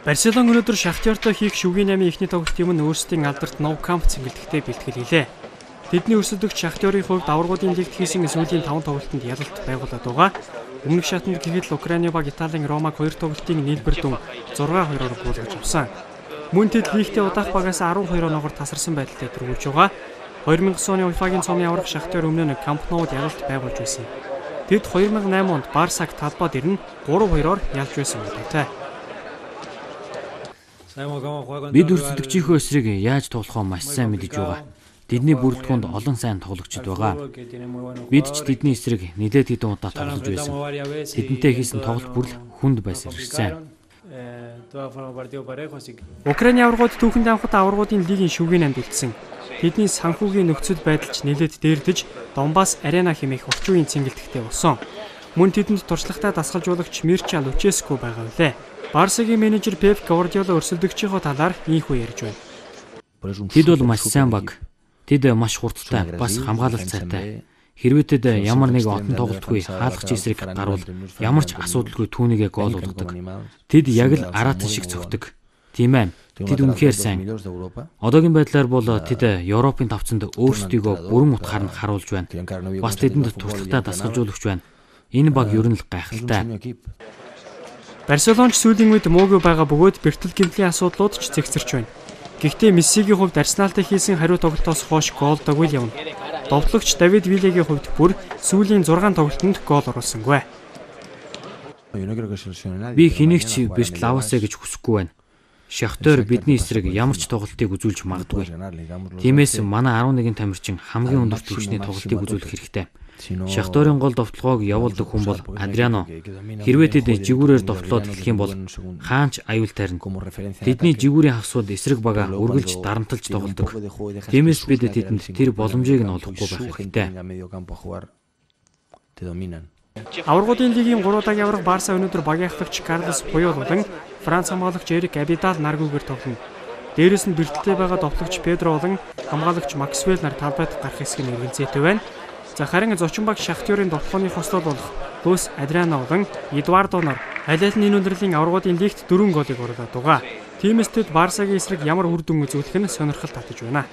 Барселона өнөөдөр Шахтёртой хийх шүгээн 8-ийн эхний тоглолтын өмнө өөрсдийн алдарт Nou Camp цэнгэлдэхтэй бэлтгэл хийлээ. Тэдний өрсөлдөгч Шахтёрын хувьд аваргуудын лигт хийсэн сүүлийн 5 тоглолтод ялалт байгуулад байгаа. Өмнөх шатанд гэхэд Украины баг Италийн Ромаг 2 тоглолтын нийлбэр дүн 6-2-оор буулгаж авсан. Мөн тэд лигтээ удаах багаас 12 оноогоор тасарсан байдалтай дөрвөлж байгаа. 2009 оны UEFA-гийн цомын аварга Шахтёр өмнө нь Camp Nou-д ялалт байгуулж байсан. Тэд 2008 онд Барсаг талбайд ирнэ 3-2-оор ялж байсан байдаг. Бид өрсөлдөгчийнхөө эсрэг яаж тоглохоо маш сайн мэдэж байгаа. Тэдний бүрэлдэхүүнд олон сайн тоглогчид байгаа. Бид ч тэдний эсрэг нэлээд хэдэн удаа тоглож байсан. Тэдэнтэй хийсэн тоглолт бүр хүнд байсан ирсэн. Украины аваргууд түүхэнд анхад аваргуудын лигийн шүгээн амжилтсан. Тэдний санхүүгийн нөхцөл байдалч нэлээд дээрдэж Донбасс арена хэмээх орчин үеийн цэнгэлдэхтэй болсон. Мөн тэдэнд туршлагатай дасгалжуулагч Мирча Луческу байгаа үлээ. Барсагийн менежер Пеп Гвардиола өрсөлдөгчийнхөө талаар ийхүү ярьж байна. Тэд бол маш сайн баг. Тэд маш хурдтай, бас хамгаалалт сайтай. Хэрвээ тэд ямар нэг отон тоглолтгүй хаалгач эсрэг гарвал ямар ч асуудалгүй түүнийгээ гол болгодог. Тэд яг л аратан шиг цогтөг. Тийм ээ. Тэд үнэхээр сайн. Одоогийн байдлаар бол тэд Европын тавцанд өөрсдийгөө бүрэн утгаар нь харуулж байна. Бас тэдэнд туршлагатай дасгалжуулагч байна. Энэ баг ер нь л гайхалтай. Барселонач сүүлийн үед муугүй байгаа бөгөөд бэртэл гэмтлийн асуудлууд ч цэгцэрч байна. Гэхдээ Мессигийн хувьд Арсеналтай хийсэн хариу тоглолтоос хойш гоолдоогүй явна. Довтлогч Давид Виллагийн хувьд бүр сүүлийн 6 тоглолтод гол оруулсангүй. Би хэнийгч бэртэл аваасаа гэж хүсэхгүй байна. Шахтёр бидний эсрэг ямар ч тоглолтыг үзүүлж магадгүй. Тиймээс манай 11 тамирчин хамгийн өндөр түвшний тоглолтыг үзүүлэх хэрэгтэй. Шахтёрын гол довтлогоог явуулдаг хүн бол Адриано. Хэрвээ тэд жигүүрээр довтлоод эхлэх юм бол хаанч аюул тарина. Тэдний жигүүрийн хавсууд эсрэг бага үргэлж дарамталж тоглодог. Тиймээс бид тэдэнд тэр боломжийг нь олохгүй байх хэрэгтэй. Аваргуудын лигийн 3 удаагийн аварга Барса өнөөдөр багийн ахлагч Карлос Пуйол болон Франц хамгаалагч Эрик Абидал наргүйгээр тоглоно. Дээрээс нь бэртэлтэй байгаа довтлогч Педро болон хамгаалагч Максвелл нар талбайд гарах хэсэг нь эргэнцээтэй байна. За харин зочин баг Шахтёрын довтлооны хослол болох Луис Адриано болон Эдуардо нар аль аль нь энэ өндрлийн аваргуудын лигт 4 голыг оруулаад байгаа. Тиймээс тэд Барсагийн эсрэг ямар үр дүн үзүүлэх нь сонирхол татаж байна.